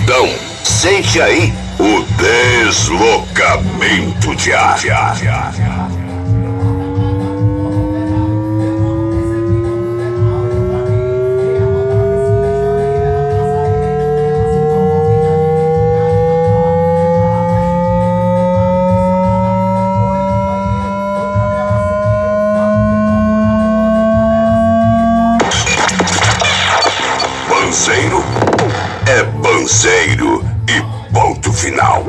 Então, sente aí o deslocamento de ar. Banzeiro é banzeiro e ponto final.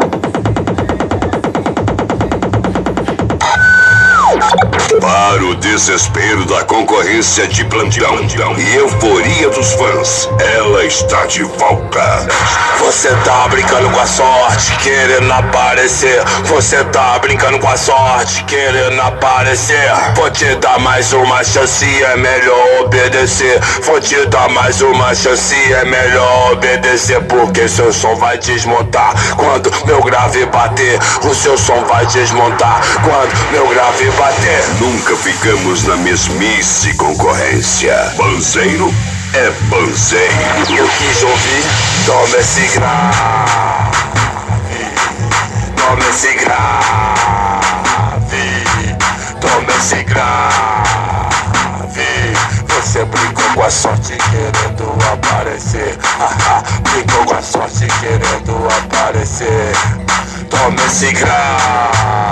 Para o desespero da concorrência de plantão e euforia dos fãs, ela está de volta. Você tá brincando com a sorte, querendo aparecer. Você tá brincando com a sorte, querendo aparecer. Vou te dar mais uma chance, é melhor obedecer. Vou te dar mais uma chance, é melhor obedecer. Porque seu som vai desmontar quando meu grave bater. O seu som vai desmontar quando meu grave bater. Nunca ficamos na mesmice concorrência. Banzeiro é banzeiro. Eu quis ouvir, toma esse grave. Toma esse grave. Toma esse grave. Você brincou com a sorte querendo aparecer. Brincou com a sorte querendo aparecer. Toma esse grave.